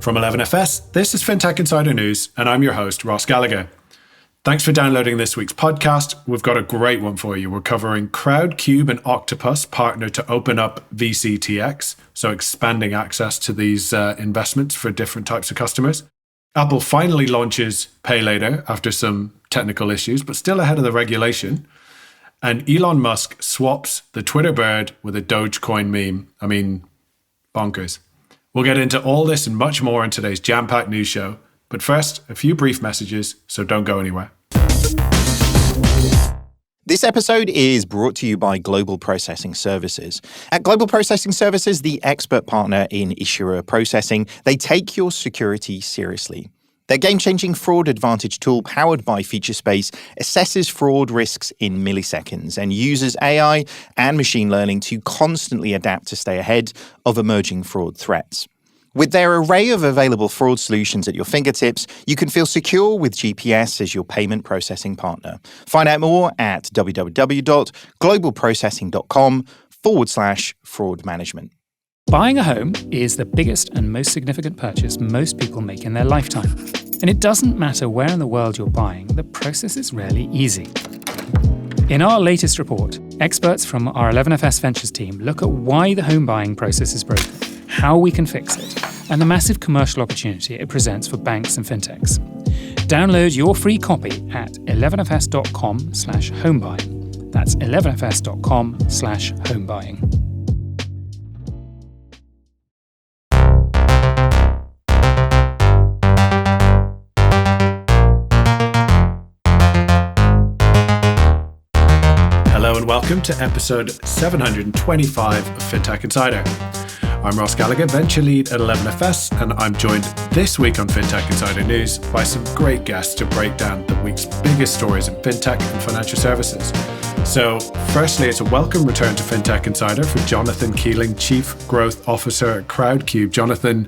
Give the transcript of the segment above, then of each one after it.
From 11FS, this is Fintech Insider News, and I'm your host, Ross Gallagher. Thanks for downloading this week's podcast. We've got a great one for you. We're covering Crowdcube and Octopus partner to open up VCTX, so expanding access to these investments for different types of customers. Apple finally launches Pay Later after some technical issues, but still ahead of the regulation. And Elon Musk swaps the Twitter bird with a Dogecoin meme. I mean, bonkers. We'll get into all this and much more in today's jam-packed news show. But first, a few brief messages, so don't go anywhere. This episode is brought to you by Global Processing Services. At Global Processing Services, the expert partner in issuer processing, they take your security seriously. Their game-changing fraud advantage tool, powered by Featurespace, assesses fraud risks in milliseconds and uses AI and machine learning to constantly adapt to stay ahead of emerging fraud threats. With their array of available fraud solutions at your fingertips, you can feel secure with GPS as your payment processing partner. Find out more at www.globalprocessing.com/fraud management. Buying a home is the biggest and most significant purchase most people make in their lifetime. And it doesn't matter where in the world you're buying, the process is rarely easy. In our latest report, experts from our 11FS Ventures team look at why the home buying process is broken, how we can fix it, and the massive commercial opportunity it presents for banks and fintechs. Download your free copy at 11fs.com/homebuying. That's 11fs.com/homebuying. Hello and welcome to episode 725 of Fintech Insider. I'm Ross Gallagher, venture lead at 11FS, and I'm joined this week on Fintech Insider News by some great guests to break down the week's biggest stories in fintech and financial services. So firstly, it's a welcome return to Fintech Insider for Jonathan Keeling, Chief Growth Officer at Crowdcube. Jonathan,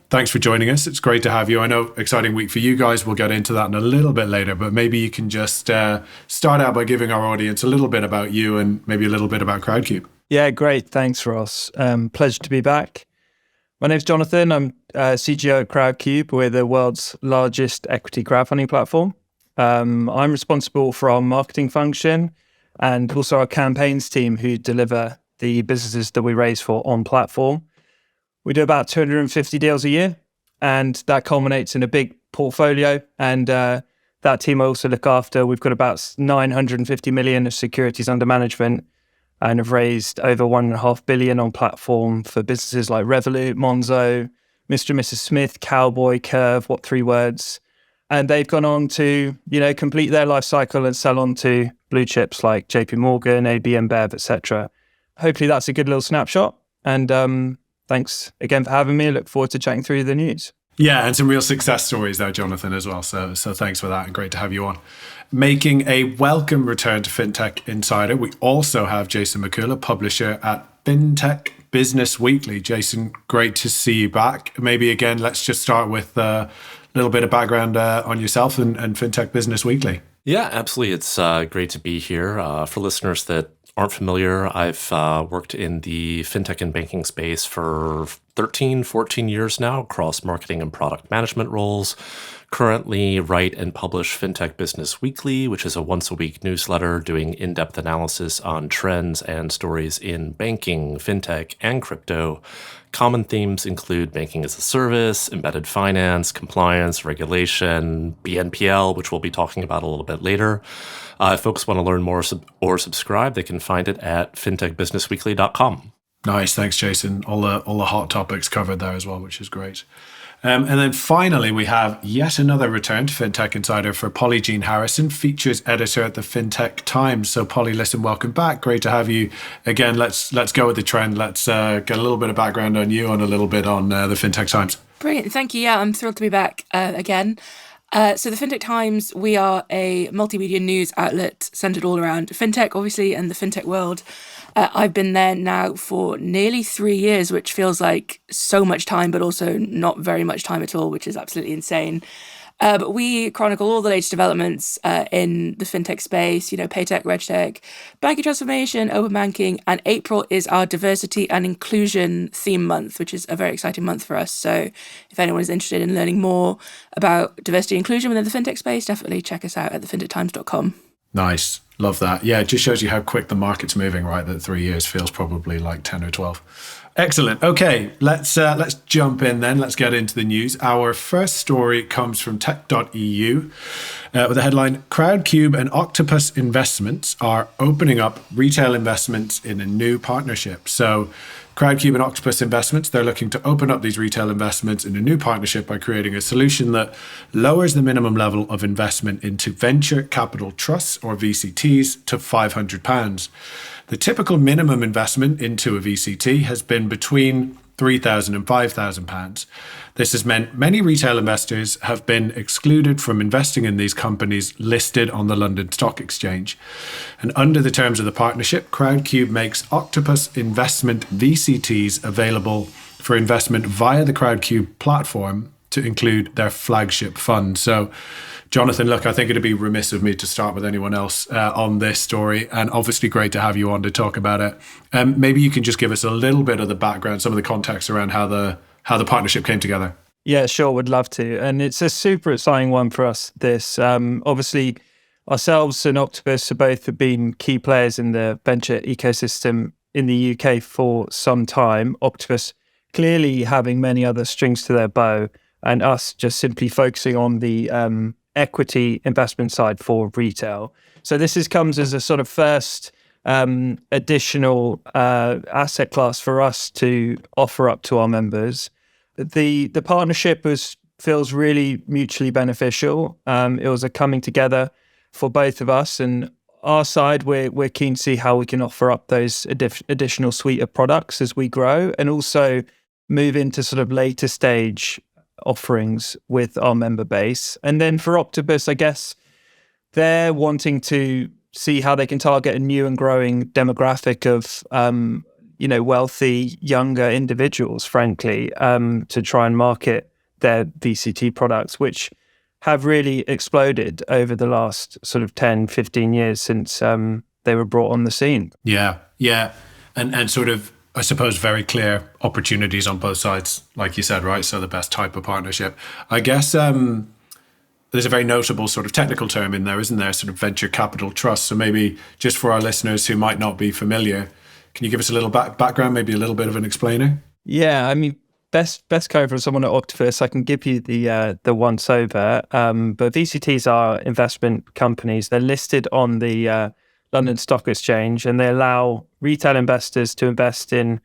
thanks for joining us. It's great to have you. I know, exciting week for you guys. We'll get into that in a little bit later, but maybe you can just start out by giving our audience a little bit about you and maybe a little bit about Crowdcube. Yeah, great. Thanks, Ross. Pleasure to be back. My name's Jonathan. I'm CGO at Crowdcube. We're the world's largest equity crowdfunding platform. I'm responsible for our marketing function and also our campaigns team who deliver the businesses that we raise for on platform. We do about 250 deals a year, and that culminates in a big portfolio. And that team I also look after. We've got about 950 million of securities under management and have raised over 1.5 billion on platform for businesses like Revolut, Monzo, Mr. and Mrs. Smith, Cowboy, Curve, What Three Words. And they've gone on to, complete their life cycle and sell on to blue chips like JP Morgan, AB InBev, etc. Hopefully that's a good little snapshot. And thanks again for having me. I look forward to chatting through the news. Yeah, and some real success stories there, Jonathan, as well. So thanks for that and great to have you on. Making a welcome return to Fintech Insider, we also have Jason Mikula, publisher at Fintech Business Weekly. Jason, great to see you back. Maybe again, let's just start with a little bit of background on yourself and Fintech Business Weekly. Yeah, absolutely. It's great to be here. For listeners that aren't familiar, I've worked in the fintech and banking space for 13, 14 years now across marketing and product management roles. Currently write and publish Fintech Business Weekly, which is a once-a-week newsletter doing in-depth analysis on trends and stories in banking, fintech, and crypto. Common themes include banking as a service, embedded finance, compliance, regulation, BNPL, which we'll be talking about a little bit later. If folks want to learn more or subscribe, they can find it at fintechbusinessweekly.com. Nice, thanks, Jason. All the hot topics covered there as well, which is great. And then finally, we have yet another return to Fintech Insider for Polly Jean Harrison, features editor at the Fintech Times. So Polly, listen, welcome back. Great to have you again. Let's go with the trend. Let's get a little bit of background on you and a little bit on the Fintech Times. Brilliant. Thank you. Yeah, I'm thrilled to be back again. So the Fintech Times, we are a multimedia news outlet centered all around fintech, obviously, and the fintech world. I've been there now for nearly 3 years, which feels like so much time, but also not very much time at all, which is absolutely insane. But we chronicle all the latest developments in the fintech space, paytech, regtech, banking transformation, open banking, and April is our diversity and inclusion theme month, which is a very exciting month for us. So if anyone is interested in learning more about diversity and inclusion within the fintech space, definitely check us out at thefintechtimes.com. Nice. Love that. Yeah, it just shows you how quick the market's moving, right? That 3 years feels probably like 10 or 12. Excellent. Okay, let's jump in then. Let's get into the news. Our first story comes from tech.eu with the headline, Crowdcube and Octopus Investments are opening up retail investments in a new partnership. So Crowdcube and Octopus Investments, they're looking to open up these retail investments in a new partnership by creating a solution that lowers the minimum level of investment into venture capital trusts, or VCTs, to £500. The typical minimum investment into a VCT has been between £3,000 and £5,000. This has meant many retail investors have been excluded from investing in these companies listed on the London Stock Exchange. And under the terms of the partnership, Crowdcube makes Octopus Investment VCTs available for investment via the Crowdcube platform to include their flagship fund. So, Jonathan, look, I think it'd be remiss of me to start with anyone else on this story, and obviously great to have you on to talk about it. Maybe you can just give us a little bit of the background, some of the context around how the partnership came together. Yeah, sure, would love to. And it's a super exciting one for us, this. Obviously, ourselves and Octopus have both been key players in the venture ecosystem in the UK for some time. Octopus clearly having many other strings to their bow, and us just simply focusing on the equity investment side for retail. So this comes as a sort of first additional asset class for us to offer up to our members. The partnership feels really mutually beneficial. It was a coming together for both of us, and our side, we're keen to see how we can offer up those additional suite of products as we grow, and also move into sort of later stage offerings with our member base. And then for Octopus, I guess they're wanting to see how they can target a new and growing demographic of wealthy younger individuals, frankly, to try and market their VCT products, which have really exploded over the last sort of 10, 15 years since they were brought on the scene. Yeah. And sort of, I suppose, very clear opportunities on both sides, like you said, right? So the best type of partnership. I guess there's a very notable sort of technical term in there, isn't there? Sort of venture capital trust. So maybe just for our listeners who might not be familiar, can you give us a little background, maybe a little bit of an explainer? Yeah, I mean, best cover for someone at Octopus, I can give you the once over. But VCTs are investment companies. They're listed on the London Stock Exchange, and they allow retail investors to invest in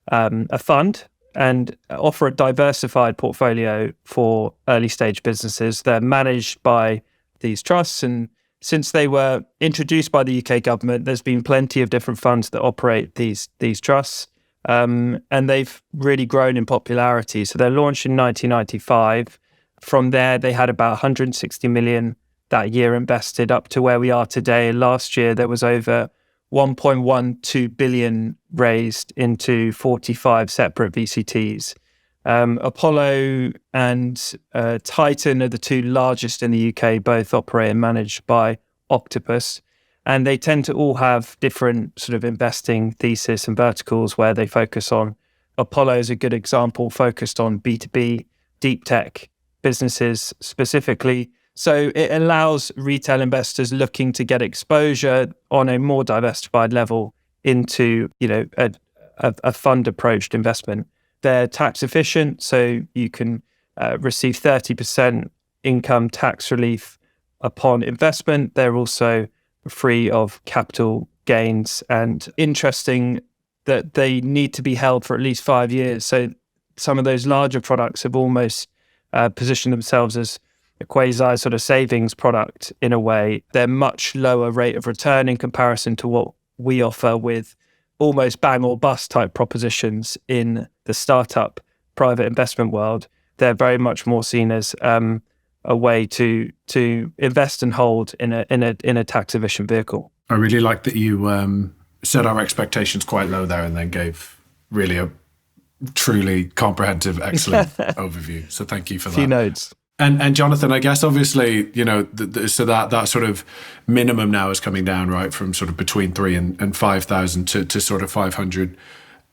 a fund and offer a diversified portfolio for early stage businesses. They're managed by these trusts, and since they were introduced by the UK government, there's been plenty of different funds that operate these trusts, and they've really grown in popularity. So they're launched in 1995. From there, they had about 160 million that year invested, up to where we are today. Last year, there was over 1.12 billion raised into 45 separate VCTs. Apollo and Titan are the two largest in the UK, both operate and managed by Octopus. And they tend to all have different sort of investing thesis and verticals where they focus on. Apollo is a good example, focused on B2B, deep tech businesses specifically. So it allows retail investors looking to get exposure on a more diversified level into, a fund approached investment. They're tax efficient, so you can receive 30% income tax relief upon investment. They're also free of capital gains, and interesting that they need to be held for at least 5 years. So some of those larger products have almost positioned themselves as a quasi sort of savings product in a way. They're much lower rate of return in comparison to what we offer, with almost bang or bust type propositions in the startup private investment world. They're very much more seen as a way to invest and hold in a tax efficient vehicle. I really like that you set our expectations quite low there, and then gave really a truly comprehensive, excellent overview. So thank you for that. Few notes. And Jonathan, I guess obviously, so that sort of minimum now is coming down, right, from sort of between 3 and 5,000 to sort of 500.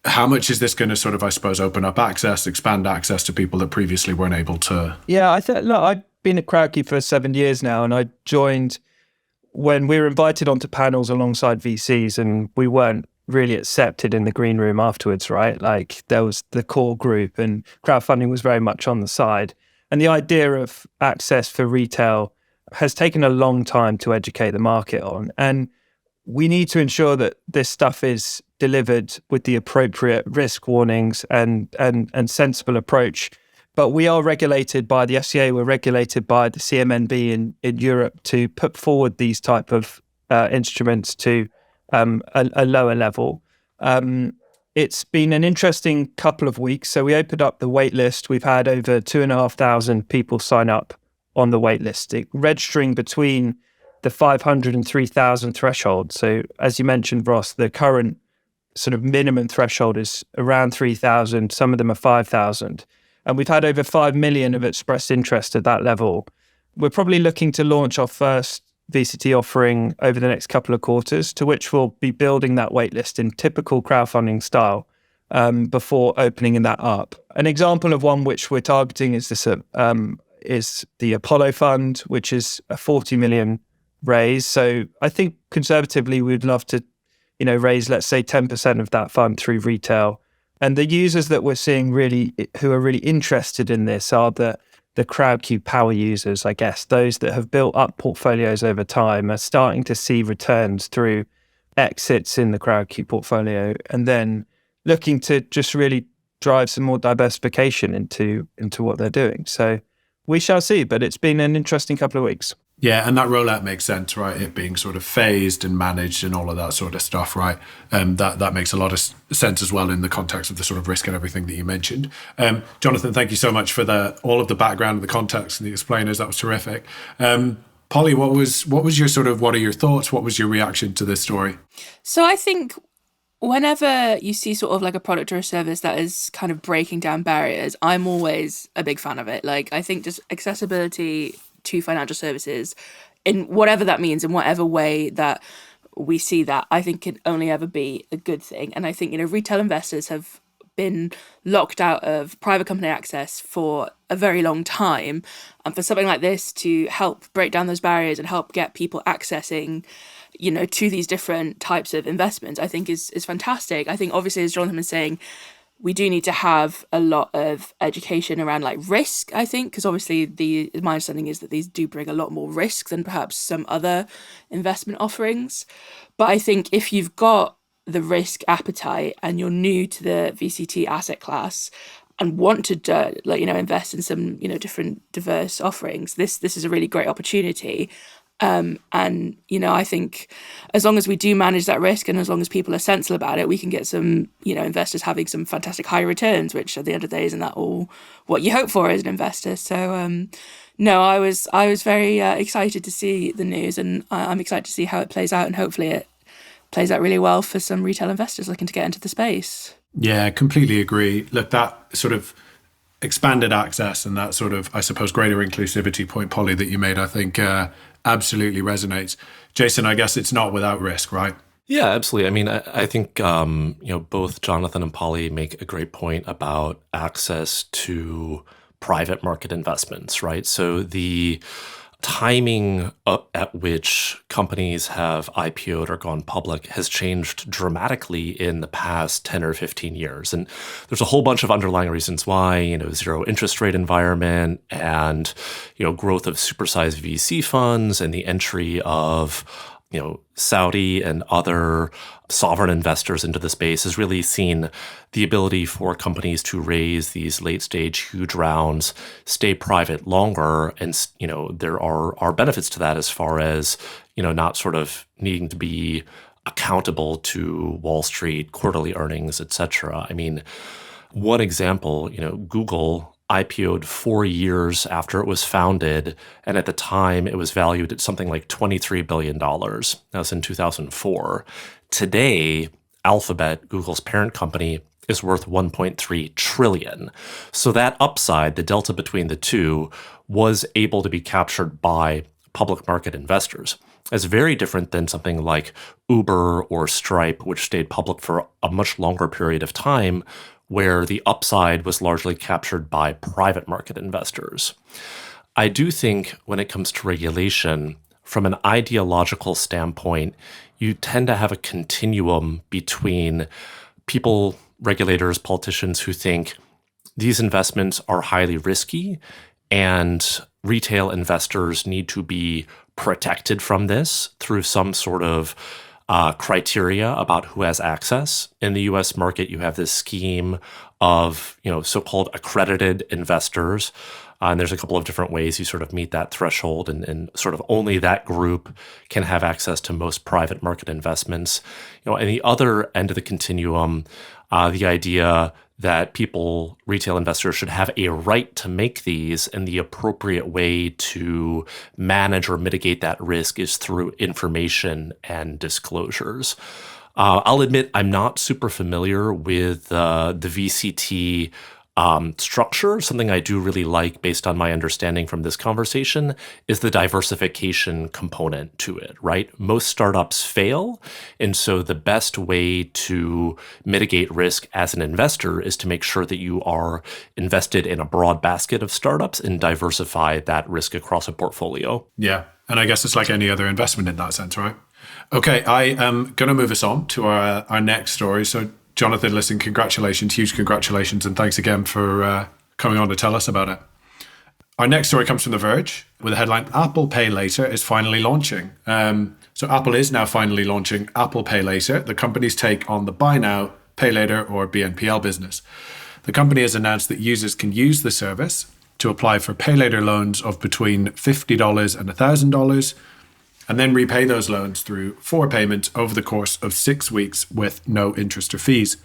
How much is this going to sort of, I suppose, open up access, expand access to people that previously weren't able to? Yeah, I've been at Crowdcube for 7 years now, and I joined when we were invited onto panels alongside VCs, and we weren't really accepted in the green room afterwards, right? Like there was the core group, and crowdfunding was very much on the side. And the idea of access for retail has taken a long time to educate the market on. And we need to ensure that this stuff is delivered with the appropriate risk warnings and sensible approach. But we are regulated by the FCA, we're regulated by the CMNB in Europe to put forward these type of instruments to a lower level. It's been an interesting couple of weeks. So we opened up the wait list. We've had over 2,500 people sign up on the wait list, registering between the 500 and 3,000 threshold. So as you mentioned, Ross, the current sort of minimum threshold is around 3,000. Some of them are 5,000. And we've had over 5 million of expressed interest at that level. We're probably looking to launch our first VCT offering over the next couple of quarters, to which we'll be building that waitlist in typical crowdfunding style before opening that up. An example of one which we're targeting is the Apollo Fund, which is a 40 million raise. So I think conservatively we'd love to, raise, let's say 10% of that fund through retail. And the users that we're seeing who are really interested in this are the Crowdcube power users, I guess. Those that have built up portfolios over time are starting to see returns through exits in the Crowdcube portfolio, and then looking to just really drive some more diversification into what they're doing. So we shall see, but it's been an interesting couple of weeks. Yeah, and that rollout makes sense, right? It being sort of phased and managed and all of that sort of stuff, right? That makes a lot of sense as well in the context of the sort of risk and everything that you mentioned. Jonathan, thank you so much for all of the background and the context and the explainers. That was terrific. Polly, what are your thoughts? What was your reaction to this story? So I think whenever you see sort of like a product or a service that is kind of breaking down barriers, I'm always a big fan of it. Like, I think just accessibility to financial services, in whatever that means, in whatever way that we see that, I think can only ever be a good thing. And I think, retail investors have been locked out of private company access for a very long time. And for something like this to help break down those barriers and help get people accessing, to these different types of investments, I think is fantastic. I think obviously, as Jonathan was saying, we do need to have a lot of education around like risk, I think, because obviously my understanding is that these do bring a lot more risk than perhaps some other investment offerings. But I think if you've got the risk appetite and you're new to the VCT asset class and want to invest in some different diverse offerings, this is a really great opportunity. I think as long as we do manage that risk and as long as people are sensible about it, we can get some, investors having some fantastic high returns, which at the end of the day, isn't that all what you hope for as an investor? So, no, I was very excited to see the news, and I'm excited to see how it plays out, and hopefully it plays out really well for some retail investors looking to get into the space. Yeah, completely agree. Look, that sort of expanded access and that sort of, I suppose, greater inclusivity point, Polly, that you made, I think absolutely resonates. Jason, I guess it's not without risk, right? Yeah, absolutely. I mean, I think, both Jonathan and Polly make a great point about access to private market investments, right? So the timing at which companies have IPO'd or gone public has changed dramatically in the past 10 or 15 years. And there's a whole bunch of underlying reasons why, zero interest rate environment and, growth of supersized VC funds and the entry of, Saudi and other sovereign investors into the space has really seen the ability for companies to raise these late stage huge rounds, stay private longer. And, there are benefits to that as far as, not sort of needing to be accountable to Wall Street, quarterly earnings, et cetera. I mean, one example, Google IPO'd 4 years after it was founded, and at the time it was valued at something like $23 billion. That was in 2004. Today, Alphabet, Google's parent company, is worth 1.3 trillion. So that upside, the delta between the two, was able to be captured by public market investors. It's very different than something like Uber or Stripe, which stayed public for a much longer period of time, where the upside was largely captured by private market investors. I do think when it comes to regulation, from an ideological standpoint, you tend to have a continuum between people, regulators, politicians who think these investments are highly risky and retail investors need to be protected from this through some sort of criteria about who has access. In the U.S. market, you have this scheme of so-called accredited investors. And there's a couple of different ways you sort of meet that threshold, and sort of only that group can have access to most private market investments. And the other end of the continuum, the idea that retail investors should have a right to make these, and the appropriate way to manage or mitigate that risk is through information and disclosures. I'll admit I'm not super familiar with the VCT structure. Something I do really like, based on my understanding from this conversation, is the diversification component to it, right? Most startups fail. And so the best way to mitigate risk as an investor is to make sure that you are invested in a broad basket of startups and diversify that risk across a portfolio. Yeah. And I guess it's like any other investment in that sense, right? Okay, I am going to move us on to our next story. So Jonathan, listen, congratulations, huge congratulations, and thanks again for coming on to tell us about it. Our next story comes from The Verge with the headline, Apple Pay Later is finally launching. So Apple is now finally launching Apple Pay Later, the company's take on the buy now, pay later, or BNPL business. The company has announced that users can use the service to apply for pay later loans of between $50 and $1,000, and then repay those loans through 4 payments over the course of 6 weeks with no interest or fees.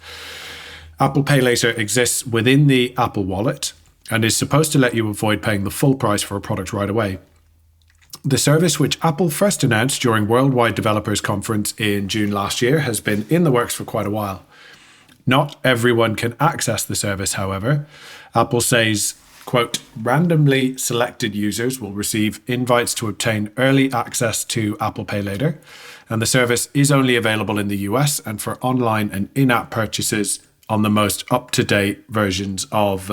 Apple Pay Later exists within the Apple Wallet and is supposed to let you avoid paying the full price for a product right away. The service, which Apple first announced during Worldwide Developers Conference in June last year, has been in the works for quite a while. Not everyone can access the service, however. Apple says, quote, randomly selected users will receive invites to obtain early access to Apple Pay Later, and the service is only available in the US and for online and in-app purchases on the most up-to-date versions of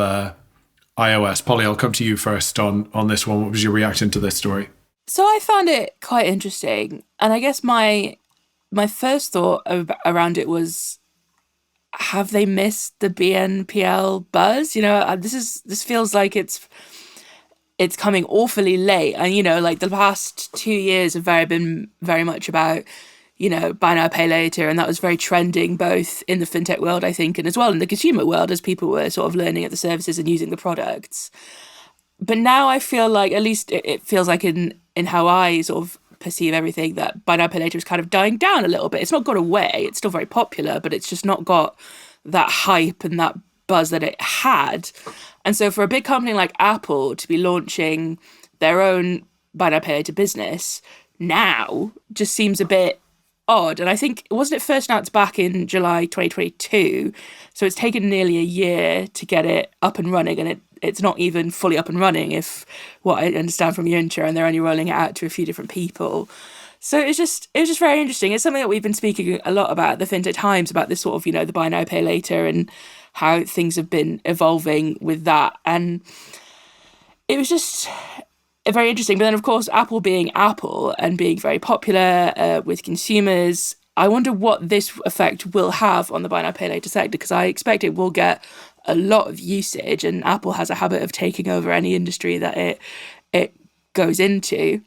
iOS. Polly, I'll come to you first on this one. What was your reaction to this story? So I found it quite interesting, and I guess my first thought around it was, have they missed the BNPL buzz? This feels like it's coming awfully late. And, like the past 2 years have been very much about, buy now, pay later. And that was very trending both in the fintech world, I think, and as well in the consumer world, as people were sort of learning at the services and using the products. But now I feel like, at least it feels like in how I sort of perceive everything, that buy now, pay later is kind of dying down a little bit. It's not gone away. It's still very popular, but it's just not got that hype and that buzz that it had. And so for a big company like Apple to be launching their own buy now, pay later business now just seems a bit odd. And I think, wasn't it first announced back in July 2022? So it's taken nearly a year to get it up and running, and it's not even fully up and running, if what I understand from your intro, and they're only rolling it out to a few different people. So it was just very interesting. It's something that we've been speaking a lot about at the Fintech Times, about this sort of, the buy now, pay later, and how things have been evolving with that. And it was just very interesting. But then, of course, Apple being Apple and being very popular with consumers, I wonder what this effect will have on the buy now, pay later sector, because I expect it will get a lot of usage, and Apple has a habit of taking over any industry that it goes into.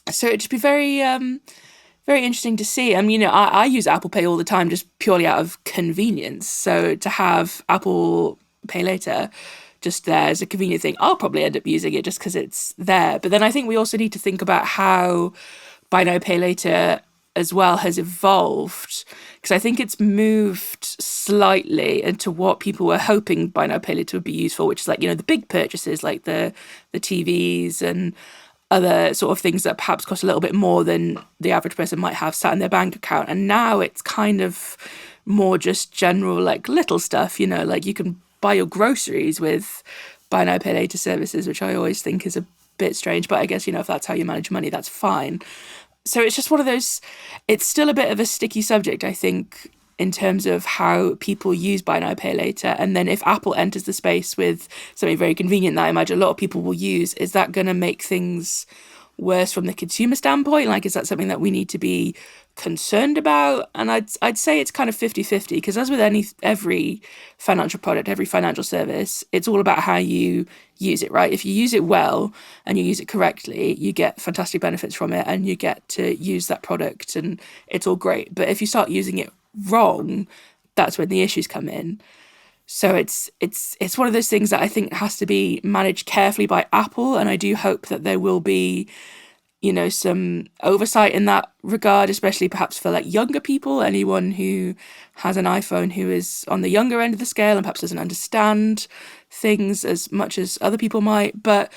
So it'd just be very, very interesting to see. I mean, I use Apple Pay all the time, just purely out of convenience. So to have Apple Pay Later just there as a convenient thing, I'll probably end up using it just because it's there. But then I think we also need to think about how buy now, pay later as well has evolved, because I think it's moved slightly into what people were hoping buy now, pay later would be useful, which is like, the big purchases like the TVs and other sort of things that perhaps cost a little bit more than the average person might have sat in their bank account. And now it's kind of more just general, like little stuff, you know, like you can buy your groceries with buy now, pay later services, which I always think is a bit strange. But I guess, you know, if that's how you manage money, that's fine. So it's just one of those, it's still a bit of a sticky subject, I think, in terms of how people use buy now, pay later. And then if Apple enters the space with something very convenient that I imagine a lot of people will use, is that going to make things worse from the consumer standpoint? Like, is that something that we need to be concerned about? And I'd say it's kind of 50-50, because as with every financial product, every financial service, it's all about how you use it, right? If you use it well and you use it correctly, you get fantastic benefits from it and you get to use that product and it's all great. But if you start using it wrong, that's when the issues come in. So it's one of those things that I think has to be managed carefully by Apple, and I do hope that there will be, you know, some oversight in that regard, especially perhaps for like younger people, anyone who has an iPhone who is on the younger end of the scale and perhaps doesn't understand things as much as other people might. But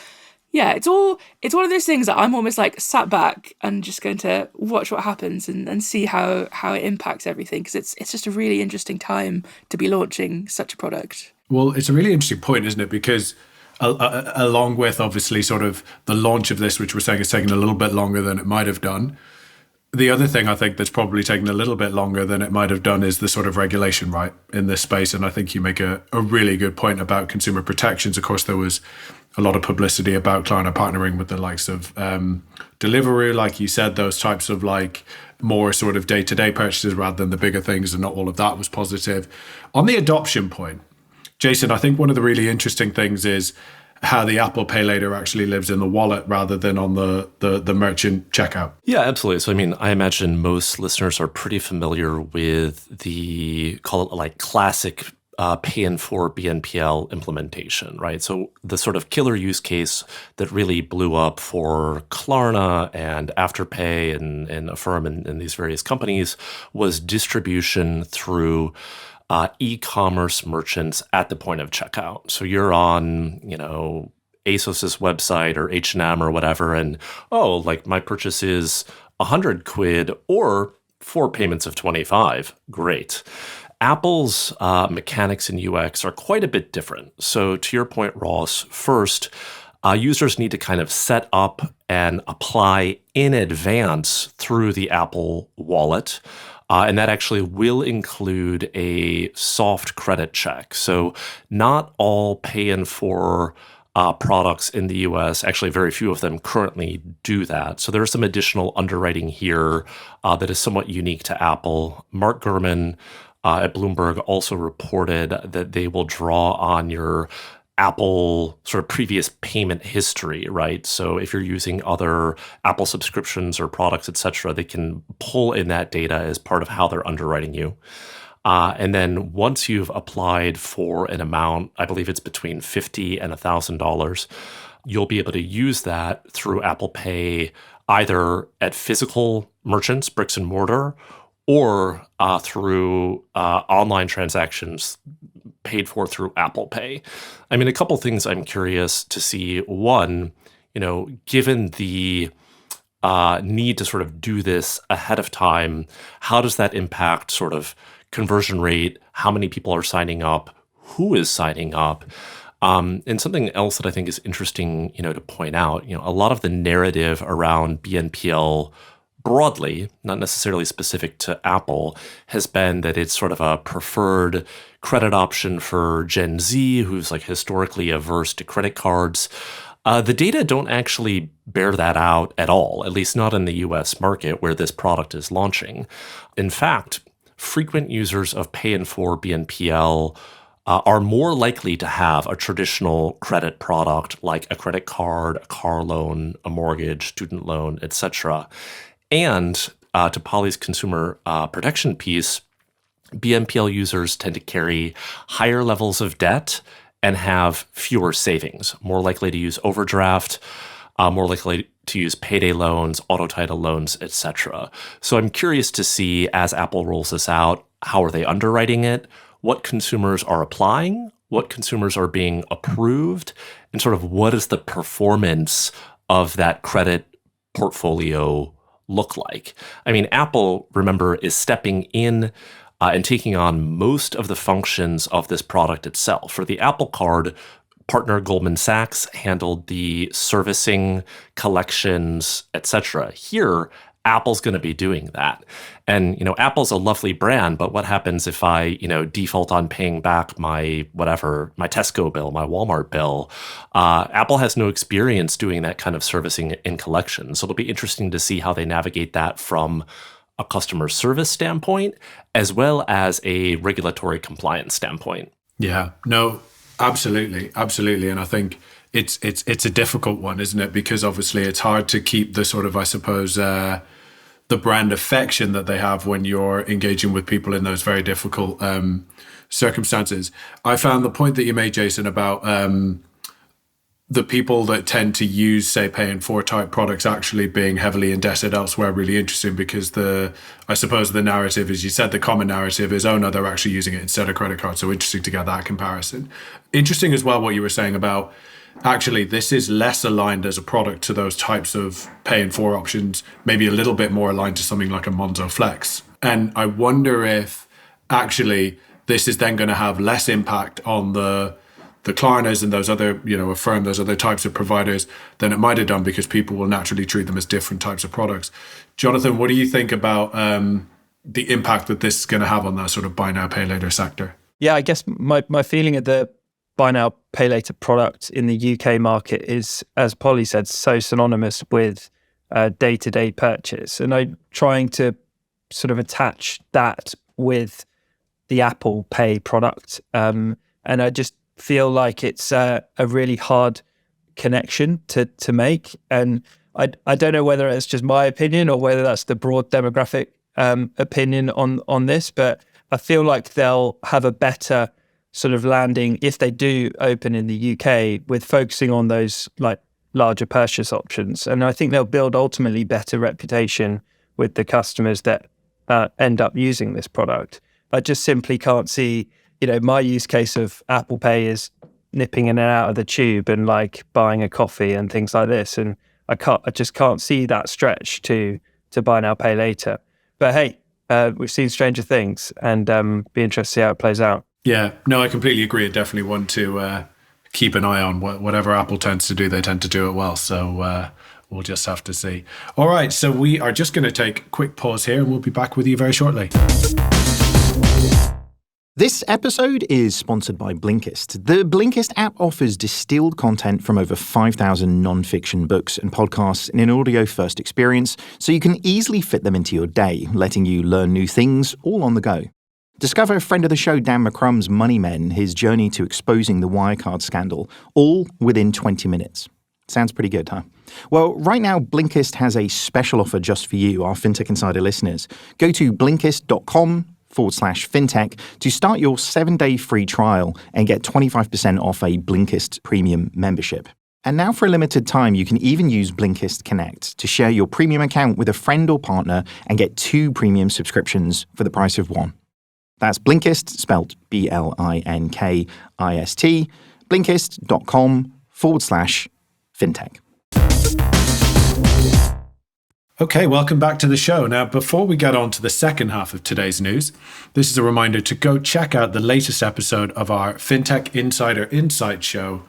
yeah, it's one of those things that I'm almost like sat back and just going to watch what happens and see how it impacts everything, because it's just a really interesting time to be launching such a product. Well, it's a really interesting point, isn't it? Because along with obviously sort of the launch of this, which we're saying is taking a little bit longer than it might have done, the other thing I think that's probably taken a little bit longer than it might have done is the sort of regulation, right, in this space. And I think you make a really good point about consumer protections. Of course, there was a lot of publicity about Klarna partnering with the likes of Deliveroo, like you said, those types of like more sort of day-to-day purchases rather than the bigger things, and not all of that was positive. On the adoption point, Jason, I think one of the really interesting things is how the Apple Pay Later actually lives in the wallet rather than on the merchant checkout. Yeah, absolutely. So, I mean, I imagine most listeners are pretty familiar with the, call it like classic pay in for BNPL implementation, right? So the sort of killer use case that really blew up for Klarna and Afterpay and Affirm and these various companies was distribution through e-commerce merchants at the point of checkout. So you're on, you know, ASOS's website or H&M or whatever, and like my purchase is 100 quid or 4 payments of 25. Great. Apple's mechanics and UX are quite a bit different. So to your point, Ross, first, users need to kind of set up and apply in advance through the Apple Wallet. And that actually will include a soft credit check. So not all pay in for products in the US, actually very few of them currently do that. So there's some additional underwriting here that is somewhat unique to Apple. Mark Gurman at Bloomberg also reported that they will draw on your Apple sort of previous payment history, right? So if you're using other Apple subscriptions or products, et cetera, they can pull in that data as part of how they're underwriting you. And then once you've applied for an amount, I believe it's between $50 and $1,000, you'll be able to use that through Apple Pay either at physical merchants, bricks and mortar, or through online transactions paid for through Apple Pay. I mean, a couple things I'm curious to see. One, you know, given the need to sort of do this ahead of time, how does that impact sort of conversion rate? How many people are signing up? Who is signing up? And something else that I think is interesting, you know, to point out, you know, a lot of the narrative around BNPL broadly, not necessarily specific to Apple, has been that it's sort of a preferred credit option for Gen Z, who's like historically averse to credit cards. The data don't actually bear that out at all, at least not in the US market where this product is launching. In fact, frequent users of Pay in 4 BNPL are more likely to have a traditional credit product like a credit card, a car loan, a mortgage, student loan, etc. And to Polly's consumer protection piece, BNPL users tend to carry higher levels of debt and have fewer savings, more likely to use overdraft, more likely to use payday loans, auto title loans, etc. So I'm curious to see, as Apple rolls this out, how are they underwriting it, what consumers are applying, what consumers are being approved, and sort of what is the performance of that credit portfolio look like. I mean, Apple, remember, is stepping in and taking on most of the functions of this product itself. For the Apple Card, partner Goldman Sachs handled the servicing, collections, etc. Here, Apple's going to be doing that. And, Apple's a lovely brand, but what happens if I, default on paying back my Tesco bill, my Walmart bill? Apple has no experience doing that kind of servicing and collection. So it'll be interesting to see how they navigate that from a customer service standpoint, as well as a regulatory compliance standpoint. Yeah, no, absolutely. And I think it's a difficult one, isn't it? Because obviously it's hard to keep the sort of, I suppose, the brand affection that they have when you're engaging with people in those very difficult circumstances. I found the point that you made, Jason, about the people that tend to use, say, pay in 4 type products actually being heavily indebted elsewhere really interesting, because I suppose the narrative, as you said, the common narrative is, oh no, they're actually using it instead of credit cards. So interesting to get that comparison. Interesting as well what you were saying about, actually, this is less aligned as a product to those types of pay in 4 options, maybe a little bit more aligned to something like a Monzo Flex. And I wonder if actually this is then going to have less impact on the Klarnas and those other, Affirm, those other types of providers than it might have done, because people will naturally treat them as different types of products. Jonathan, what do you think about the impact that this is going to have on that sort of buy now, pay later sector? Yeah, I guess my feeling of the buy now, pay later product in the UK market is, as Polly said, so synonymous with day-to-day purchase. And I'm trying to sort of attach that with the Apple Pay product. And I just feel like it's a really hard connection to make. And I don't know whether it's just my opinion or whether that's the broad demographic opinion on this, but I feel like they'll have a better sort of landing if they do open in the UK with focusing on those like larger purchase options. And I think they'll build ultimately better reputation with the customers that end up using this product. I just simply can't see, my use case of Apple Pay is nipping in and out of the tube and like buying a coffee and things like this. And I just can't see that stretch to buy now, pay later. But hey, we've seen stranger things, and be interested to see how it plays out. Yeah, no, I completely agree. Definitely one to keep an eye on. Whatever Apple tends to do, they tend to do it well. So we'll just have to see. All right, so we are just going to take a quick pause here, and we'll be back with you very shortly. This episode is sponsored by Blinkist. The Blinkist app offers distilled content from over 5,000 non-fiction books and podcasts in an audio-first experience, so you can easily fit them into your day, letting you learn new things all on the go. Discover friend of the show Dan McCrum's Money Men, his journey to exposing the Wirecard scandal, all within 20 minutes. Sounds pretty good, huh? Well, right now, Blinkist has a special offer just for you, our Fintech Insider listeners. Go to blinkist.com/fintech to start your 7-day free trial and get 25% off a Blinkist premium membership. And now for a limited time, you can even use Blinkist Connect to share your premium account with a friend or partner and get 2 premium subscriptions for the price of 1. That's Blinkist, spelt Blinkist, blinkist.com/fintech. Okay, welcome back to the show. Now, before we get on to the second half of today's news, this is a reminder to go check out the latest episode of our Fintech Insider Insight show,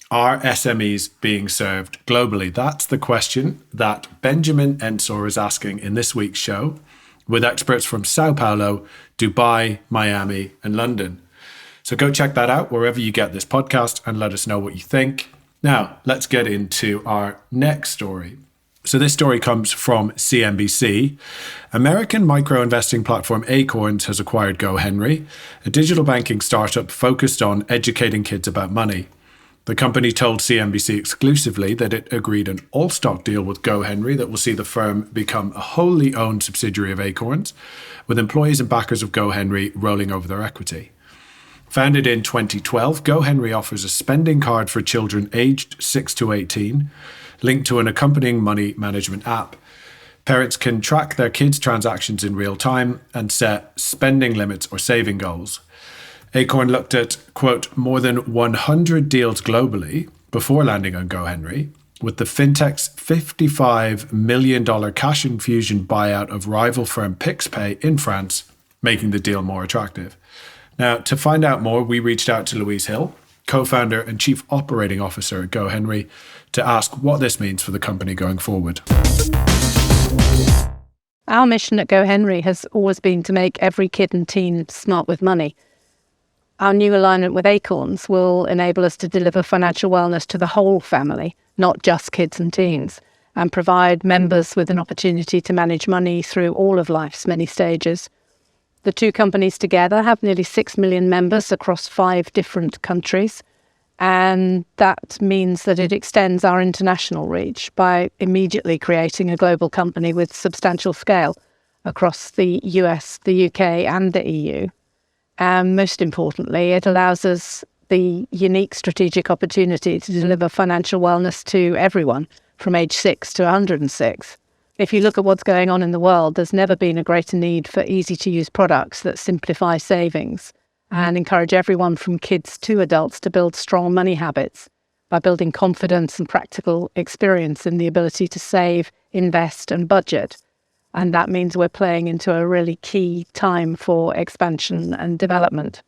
Are SMEs Being Served Globally? That's the question that Benjamin Ensor is asking in this week's show, with experts from Sao Paulo, Dubai, Miami, and London. So go check that out wherever you get this podcast and let us know what you think. Now, let's get into our next story. So this story comes from CNBC. American micro-investing platform Acorns has acquired GoHenry, a digital banking startup focused on educating kids about money. The company told CNBC exclusively that it agreed an all-stock deal with GoHenry that will see the firm become a wholly owned subsidiary of Acorns, with employees and backers of GoHenry rolling over their equity. Founded in 2012, GoHenry offers a spending card for children aged 6 to 18, linked to an accompanying money management app. Parents can track their kids' transactions in real time and set spending limits or saving goals. Acorn looked at, quote, more than 100 deals globally before landing on GoHenry, with the fintech's $55 million cash infusion buyout of rival firm PixPay in France making the deal more attractive. Now, to find out more, we reached out to Louise Hill, co-founder and chief operating officer at GoHenry, to ask what this means for the company going forward. Our mission at GoHenry has always been to make every kid and teen smart with money. Our new alignment with Acorns will enable us to deliver financial wellness to the whole family, not just kids and teens, and provide members with an opportunity to manage money through all of life's many stages. The two companies together have nearly 6 million members across 5 different countries, and that means that it extends our international reach by immediately creating a global company with substantial scale across the US, the UK and the EU. And most importantly, it allows us the unique strategic opportunity to deliver financial wellness to everyone from age 6 to 106. If you look at what's going on in the world, there's never been a greater need for easy-to-use products that simplify savings and encourage everyone from kids to adults to build strong money habits by building confidence and practical experience in the ability to save, invest and budget. And that means we're playing into a really key time for expansion and development.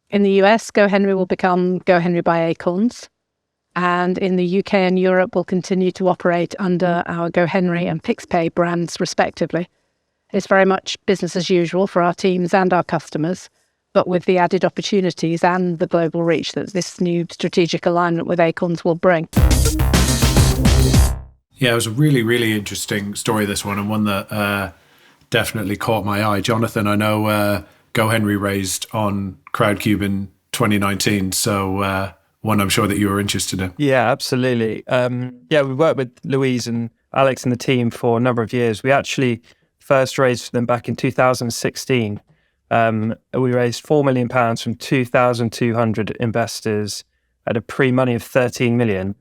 In the US, GoHenry will become GoHenry by Acorns. And in the UK and Europe, we'll continue to operate under our GoHenry and PixPay brands, respectively. It's very much business as usual for our teams and our customers, but with the added opportunities and the global reach that this new strategic alignment with Acorns will bring. Yeah, it was a really, really interesting story, this one, and one that definitely caught my eye. Jonathan, I know GoHenry raised on Crowdcube in 2019, so one I'm sure that you were interested in. Yeah, absolutely. We worked with Louise and Alex and the team for a number of years. We actually first raised for them back in 2016. We raised £4 million from 2,200 investors at a pre-money of 13 million.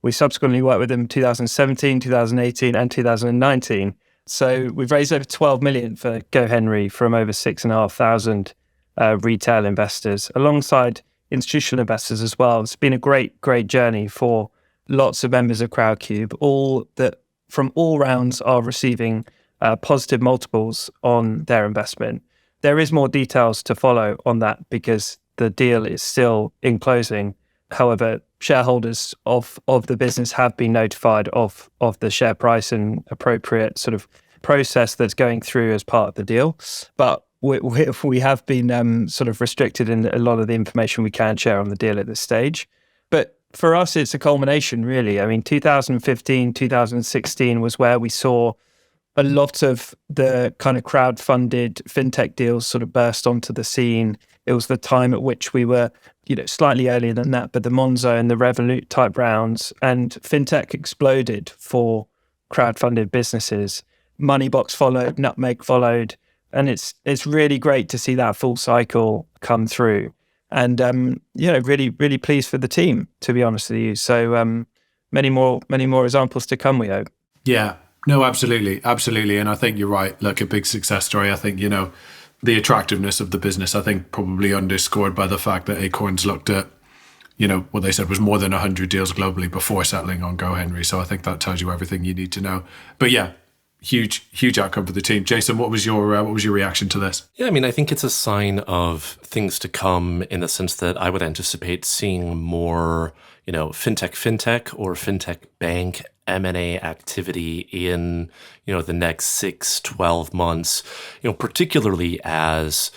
We subsequently worked with them in 2017, 2018 and 2019. So we've raised over 12 million for GoHenry from over 6,500 retail investors, alongside institutional investors as well. It's been a great journey for lots of members of Crowdcube, all that from all rounds are receiving positive multiples on their investment. There is more details to follow on that because the deal is still in closing. However, shareholders of the business have been notified of the share price and appropriate sort of process that's going through as part of the deal. But we have been sort of restricted in a lot of the information we can share on the deal at this stage. But for us, it's a culmination, really. I mean, 2015, 2016 was where we saw a lot of the kind of crowd-funded fintech deals sort of burst onto the scene. It was the time at which we were, slightly earlier than that, but the Monzo and the Revolut type rounds, and fintech exploded for crowd-funded businesses. Moneybox followed, Nutmeg followed, and it's really great to see that full cycle come through. And really, really pleased for the team, to be honest with you. So many more examples to come, we hope. Yeah. No, absolutely. And I think you're right. Look, a big success story. I think, the attractiveness of the business, I think probably underscored by the fact that Acorns looked at, what they said was more than 100 deals globally before settling on GoHenry. So I think that tells you everything you need to know. But yeah, huge outcome for the team. Jason, what was your reaction to this? Yeah, I mean, I think it's a sign of things to come in the sense that I would anticipate seeing more, fintech or fintech bank M&A activity in, the next 6-12 months, particularly as,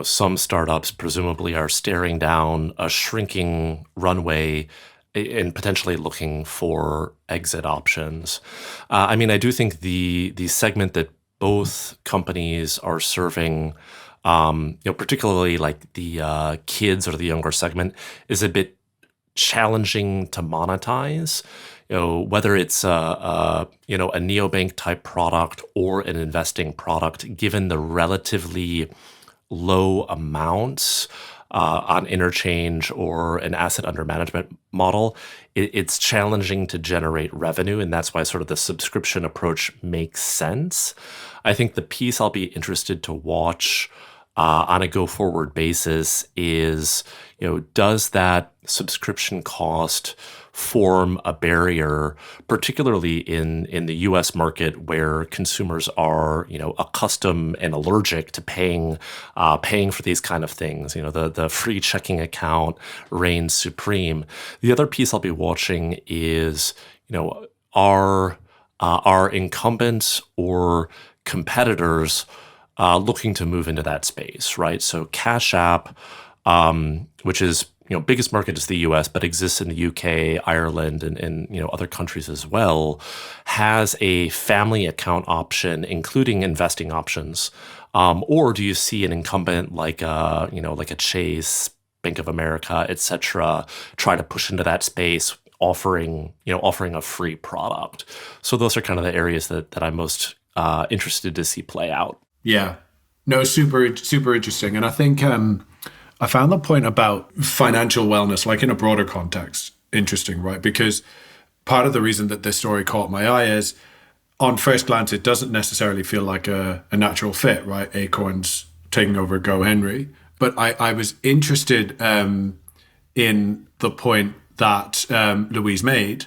some startups presumably are staring down a shrinking runway and potentially looking for exit options. I do think the segment that both companies are serving, particularly like the kids or the younger segment, is a bit challenging to monetize. Whether it's a neobank type product or an investing product, given the relatively low amounts on interchange or an asset under management model, it's challenging to generate revenue, and that's why sort of the subscription approach makes sense. I think the piece I'll be interested to watch on a go-forward basis is, does that subscription cost form a barrier, particularly in the U.S. market where consumers are, accustomed and allergic to paying for these kind of things. The free checking account reigns supreme. The other piece I'll be watching is, are incumbents or competitors looking to move into that space, right? So Cash App, which is biggest market is the U.S., but exists in the UK, Ireland, and other countries as well, has a family account option, including investing options. Or do you see an incumbent like a Chase, Bank of America, etc., try to push into that space, offering a free product? So those are kind of the areas that I'm most interested to see play out. Yeah, no, super interesting, and I think I found the point about financial wellness, like in a broader context, interesting, right? Because part of the reason that this story caught my eye is, on first glance, it doesn't necessarily feel like a natural fit, right? Acorns taking over GoHenry. But I was interested in the point that Louise made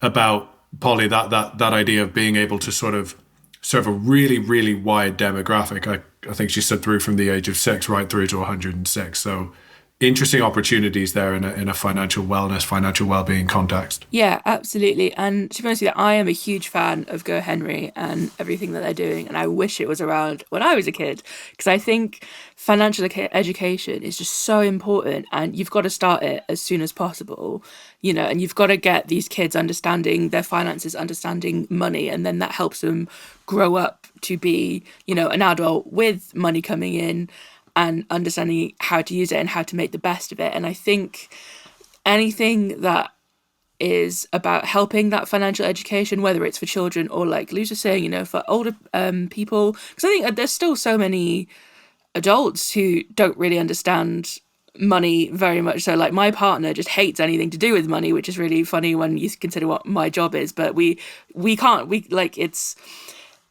about, Polly, that idea of being able to sort of serve a really, really wide demographic. I think she said through from the age of 6 right through to 106. So interesting opportunities there in a financial wellness, financial well-being context. Yeah, absolutely. And to be honest with you, I am a huge fan of GoHenry and everything that they're doing. And I wish it was around when I was a kid, because I think financial education is just so important, and you've got to start it as soon as possible, and you've got to get these kids understanding their finances, understanding money, and then that helps them grow up to be, an adult with money coming in and understanding how to use it and how to make the best of it. And I think anything that is about helping that financial education, whether it's for children or, like Louise was saying, for older people, because I think there's still so many adults who don't really understand money very much. So, like, my partner just hates anything to do with money, which is really funny when you consider what my job is. But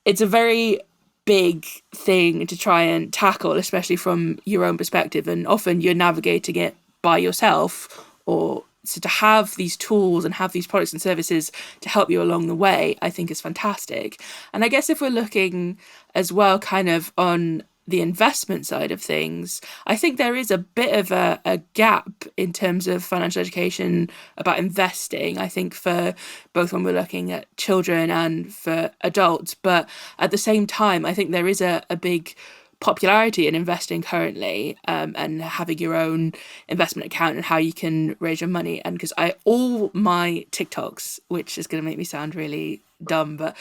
it's a very big thing to try and tackle, especially from your own perspective, and often you're navigating it by yourself. Or so to have these tools and have these products and services to help you along the way, I think is fantastic. And I guess if we're looking as well kind of on the investment side of things, I think there is a bit of a gap in terms of financial education about investing, I think, for both when we're looking at children and for adults. But at the same time, I think there is a big popularity in investing currently, and having your own investment account and how you can raise your money. And because all my TikToks, which is going to make me sound really dumb, but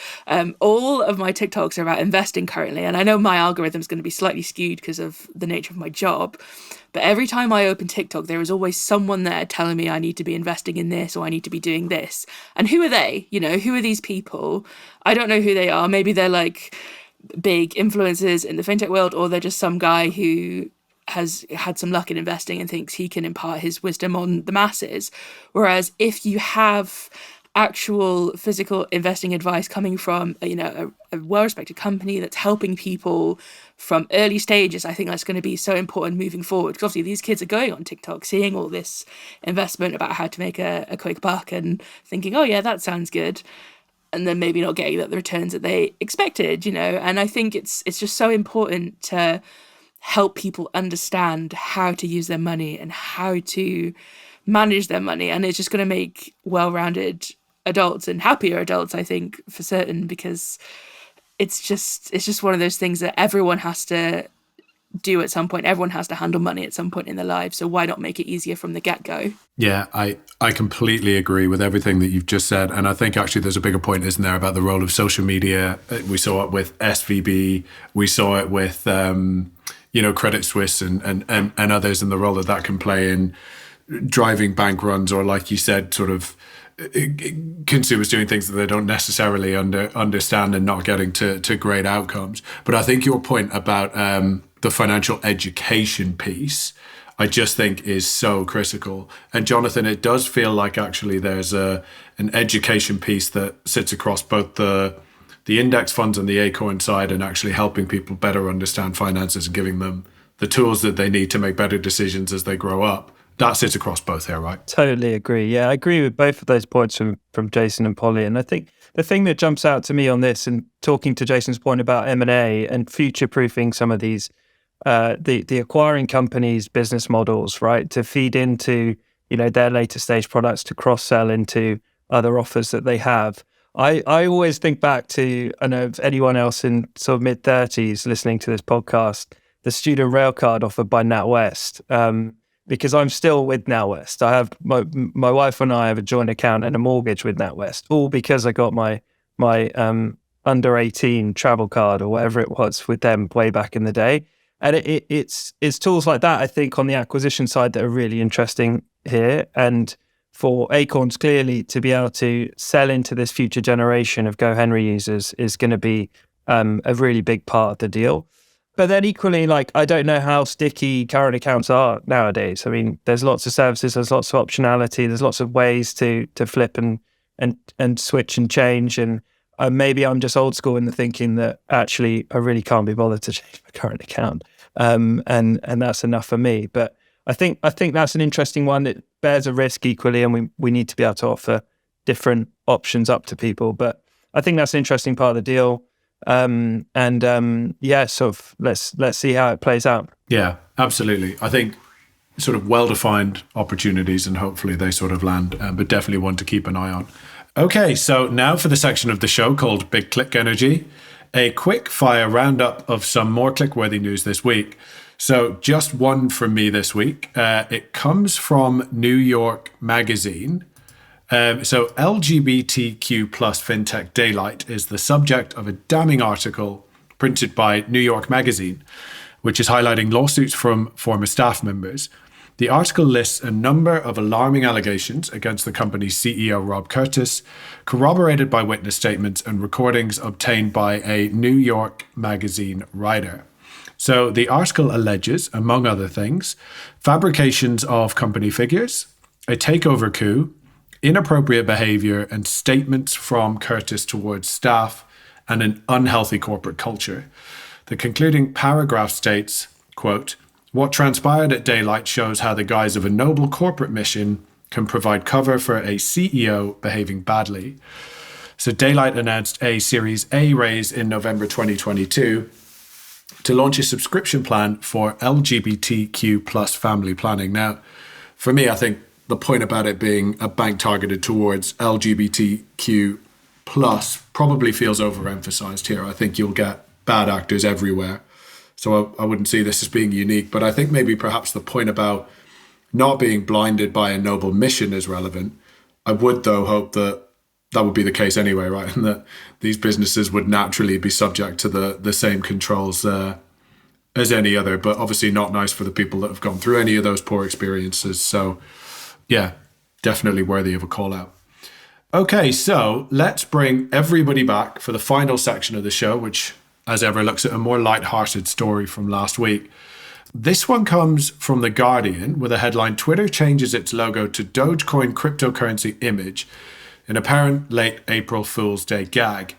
all of my TikToks are about investing currently. And I know my algorithm is going to be slightly skewed because of the nature of my job, but every time I open TikTok, there is always someone there telling me I need to be investing in this or I need to be doing this. And who are they? Who are these people? I don't know who they are. Maybe they're like big influencers in the fintech world, or they're just some guy who has had some luck in investing and thinks he can impart his wisdom on the masses. Whereas if you have actual physical investing advice coming from a well-respected company that's helping people from early stages, I think that's going to be so important moving forward. Because obviously these kids are going on TikTok, seeing all this investment about how to make a quick buck and thinking, oh yeah, that sounds good, and then maybe not getting the returns that they expected, And I think it's just so important to help people understand how to use their money and how to manage their money. And it's just going to make well-rounded adults and happier adults, I think, for certain, because it's just one of those things that everyone has to do at some point. Everyone has to handle money at some point in their lives. So why not make it easier from the get-go? Yeah, I completely agree with everything that you've just said. And I think actually there's a bigger point, isn't there, about the role of social media. We saw it with SVB. We saw it with, Credit Suisse and others, and the role that can play in driving bank runs, or, like you said, sort of consumers doing things that they don't necessarily understand and not getting to great outcomes. But I think your point about the financial education piece, I just think is so critical. And Jonathan, it does feel like actually there's an education piece that sits across both the index funds and the Acorn side, and actually helping people better understand finances and giving them the tools that they need to make better decisions as they grow up. That sits across both here, right? Totally agree. Yeah, I agree with both of those points from Jason and Polly. And I think the thing that jumps out to me on this, and talking to Jason's point about M&A and future-proofing some of these, the acquiring companies' business models, right, to feed into, their later stage products, to cross-sell into other offers that they have. I always think back to, I know if anyone else in sort of mid-30s listening to this podcast, the student rail card offered by NatWest, because I'm still with NatWest. I have my wife and I have a joint account and a mortgage with NatWest, all because I got my under 18 travel card or whatever it was with them way back in the day. And it's tools like that, I think, on the acquisition side that are really interesting here. And for Acorns, clearly, to be able to sell into this future generation of GoHenry users is going to be a really big part of the deal. But then equally, I don't know how sticky current accounts are nowadays. I mean, there's lots of services, there's lots of optionality, there's lots of ways to flip and switch and change. And maybe I'm just old school in the thinking that actually I really can't be bothered to change my current account. And that's enough for me. But I think that's an interesting one that bears a risk equally, and we need to be able to offer different options up to people. But I think that's an interesting part of the deal. Sort of let's see how it plays out. Yeah, absolutely. I think sort of well-defined opportunities, and hopefully they sort of land, but definitely one to keep an eye on. Okay, so now for the section of the show called Big Click Energy, a quick fire roundup of some more click-worthy news this week. So just one from me this week. It comes from New York Magazine. So LGBTQ plus fintech daylight is the subject of a damning article printed by New York Magazine, which is highlighting lawsuits from former staff members. The article lists a number of alarming allegations against the company's CEO, Rob Curtis, corroborated by witness statements and recordings obtained by a New York Magazine writer. So the article alleges, among other things, fabrications of company figures, a takeover coup, inappropriate behavior, and statements from Curtis towards staff, and an unhealthy corporate culture. The concluding paragraph states, quote, "What transpired at Daylight shows how the guise of a noble corporate mission can provide cover for a CEO behaving badly." So Daylight announced a Series A raise in November 2022 to launch a subscription plan for LGBTQ plus family planning. Now, for me, I think the point about it being a bank targeted towards LGBTQ plus probably feels overemphasized here. I think you'll get bad actors everywhere. So I wouldn't see this as being unique, but I think maybe perhaps the point about not being blinded by a noble mission is relevant. I would, though, hope that that would be the case anyway, right? And that these businesses would naturally be subject to the same controls as any other, but obviously not nice for the people that have gone through any of those poor experiences. So yeah, definitely worthy of a call out. Okay, so let's bring everybody back for the final section of the show, which, as ever, looks at a more light-hearted story from last week. This one comes from The Guardian with a headline, "Twitter changes its logo to Dogecoin cryptocurrency image, an apparent late April Fool's Day gag."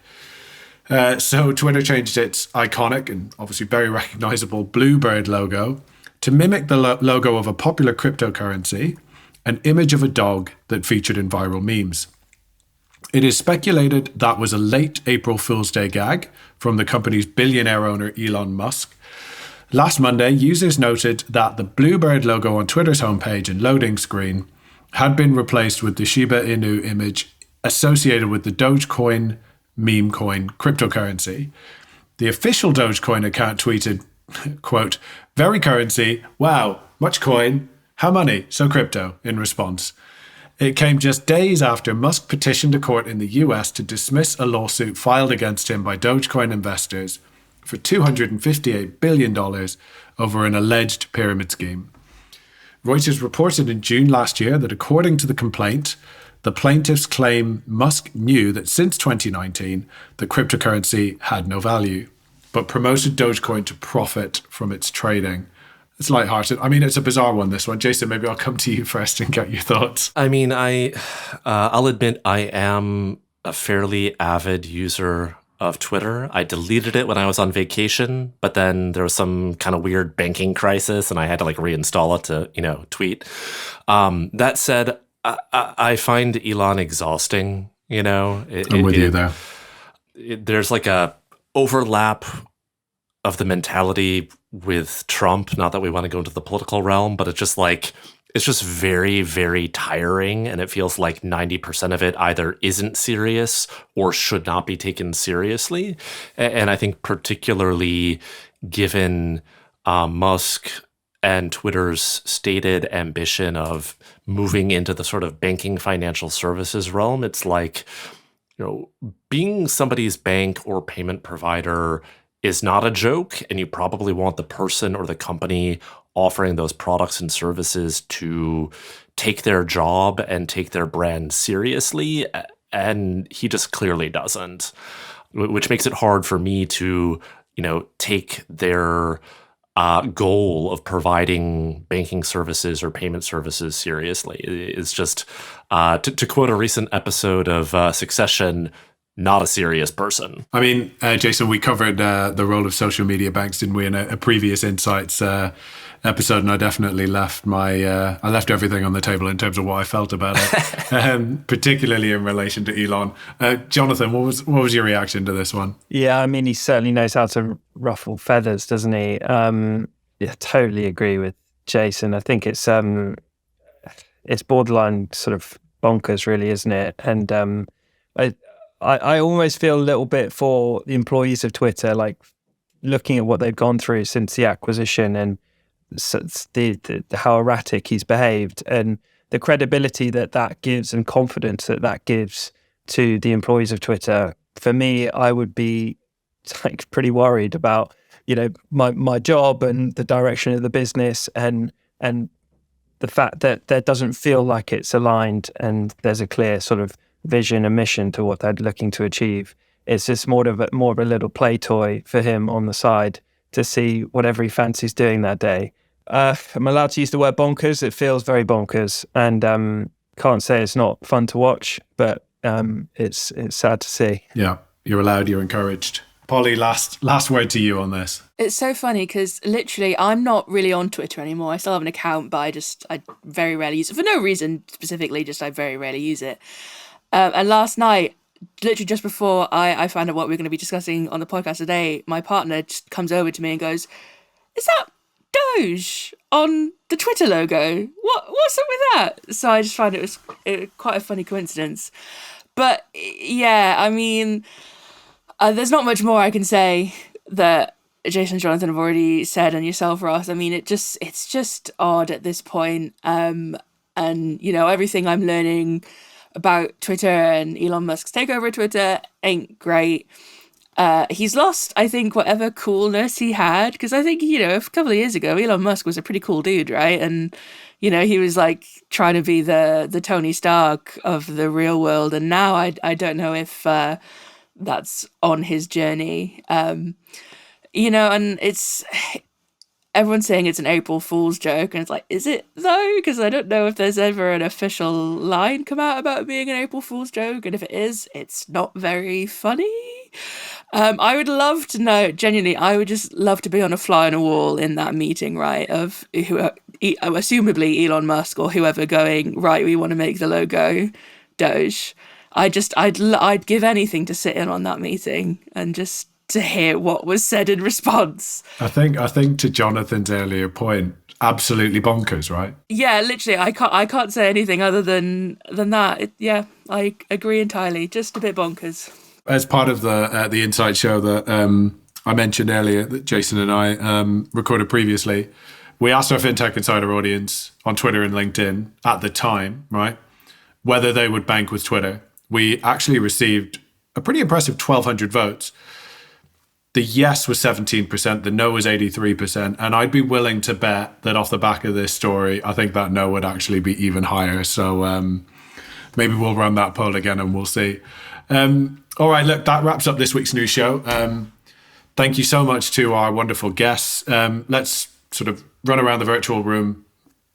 So Twitter changed its iconic and obviously very recognizable bluebird logo to mimic the logo of a popular cryptocurrency, an image of a dog that featured in viral memes. It is speculated that was a late April Fool's Day gag from the company's billionaire owner Elon Musk. Last Monday, users noted that the bluebird logo on Twitter's homepage and loading screen had been replaced with the Shiba Inu image associated with the Dogecoin meme coin cryptocurrency. The official Dogecoin account tweeted, quote, "Very currency, wow, much coin, how money, so crypto," in response. It came just days after Musk petitioned a court in the US to dismiss a lawsuit filed against him by Dogecoin investors for $258 billion over an alleged pyramid scheme. Reuters reported in June last year that according to the complaint, the plaintiffs claim Musk knew that since 2019, the cryptocurrency had no value, but promoted Dogecoin to profit from its trading. It's lighthearted. I mean, it's a bizarre one, this one. Jason, maybe I'll come to you first and get your thoughts. I mean, I'll admit I am a fairly avid user of Twitter. I deleted it when I was on vacation, but then there was some kind of weird banking crisis and I had to like reinstall it to, tweet. That said, I find Elon exhausting, I'm with you there. There's like a overlap of the mentality with Trump. Not that we want to go into the political realm, but it's just very, very tiring. And it feels like 90% of it either isn't serious or should not be taken seriously. And I think particularly given Musk and Twitter's stated ambition of moving into the sort of banking financial services realm, it's like, being somebody's bank or payment provider is not a joke, and you probably want the person or the company offering those products and services to take their job and take their brand seriously, and he just clearly doesn't, which makes it hard for me to, take their goal of providing banking services or payment services seriously. It's just, to quote a recent episode of Succession, not a serious person. I mean, Jason, we covered the role of social media banks, didn't we, in a previous Insights episode, and I definitely left I left everything on the table in terms of what I felt about it, particularly in relation to Elon. Jonathan, what was your reaction to this one? Yeah, I mean, he certainly knows how to ruffle feathers, doesn't he? Totally agree with Jason. I think it's borderline sort of bonkers, really, isn't it? And I almost feel a little bit for the employees of Twitter, like looking at what they've gone through since the acquisition and how erratic he's behaved and the credibility that gives and confidence that gives to the employees of Twitter. For me, I would be like pretty worried about, my job and the direction of the business and the fact that there doesn't feel like it's aligned and there's a clear sort of vision and mission to what they're looking to achieve. It's just more of a little play toy for him on the side to see whatever he fancies doing that day. I'm allowed to use the word bonkers. It feels very bonkers, and can't say it's not fun to watch, but it's sad to see. Yeah, you're allowed. You're encouraged. Polly, last word to you on this. It's so funny because literally I'm not really on Twitter anymore. I still have an account, but I very rarely use it for no reason specifically. Just I very rarely use it. And last night, literally just before I found out what we're going to be discussing on the podcast today, my partner just comes over to me and goes, "Is that Doge on the Twitter logo? What's up with that?" So I just found it was quite a funny coincidence. But yeah, I mean, there's not much more I can say that Jason and Jonathan have already said, and yourself, Ross. I mean, it's just odd at this point. And everything I'm learning about Twitter and Elon Musk's takeover of Twitter ain't great. He's lost, I think, whatever coolness he had, because I think, a couple of years ago, Elon Musk was a pretty cool dude, right? And, he was like trying to be the Tony Stark of the real world. And now I don't know if that's on his journey. And it's... Everyone's saying it's an April Fool's joke, and it's like, is it though? Because I don't know if there's ever an official line come out about it being an April Fool's joke, and if it is, it's not very funny. I would love to know, genuinely, I would just love to be on a fly on a wall in that meeting, right, of assumably Elon Musk or whoever going, right, we want to make the logo Doge. I'd give anything to sit in on that meeting and just to hear what was said in response. I think to Jonathan's earlier point, absolutely bonkers, right? Yeah, literally, I can't say anything other than that. I agree entirely. Just a bit bonkers. As part of the Insight show that I mentioned earlier, that Jason and I recorded previously, we asked our Fintech Insider audience on Twitter and LinkedIn at the time, right, whether they would bank with Twitter. We actually received a pretty impressive 1,200 votes. The yes was 17%, the no was 83%, and I'd be willing to bet that off the back of this story, I think that no would actually be even higher. So maybe we'll run that poll again and we'll see. All right, look, that wraps up this week's news show. Thank you so much to our wonderful guests. Let's sort of run around the virtual room.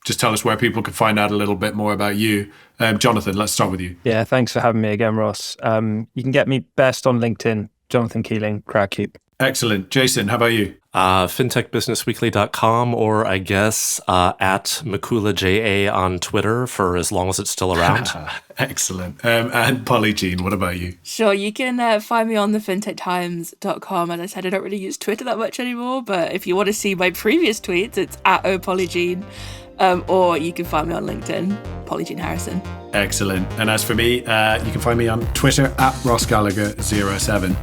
Just tell us where people can find out a little bit more about you. Jonathan, let's start with you. Yeah, thanks for having me again, Ross. You can get me best on LinkedIn. Jonathan Keeling, Crowdcube. Excellent. Jason, how about you? fintechbusinessweekly.com, or I guess at Mikula JA on Twitter for as long as it's still around. Excellent. And Polly Jean, what about you? Sure, you can find me on the fintechtimes.com. As I said, I don't really use Twitter that much anymore, but if you want to see my previous tweets, it's at opollyjean. Or you can find me on LinkedIn, Polly Jean Harrison. Excellent. And as for me, you can find me on Twitter at RossGallagher07.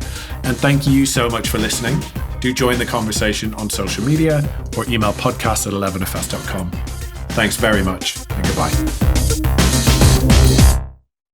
And thank you so much for listening. Do join the conversation on social media or email podcast@11fs.com. Thanks very much and goodbye.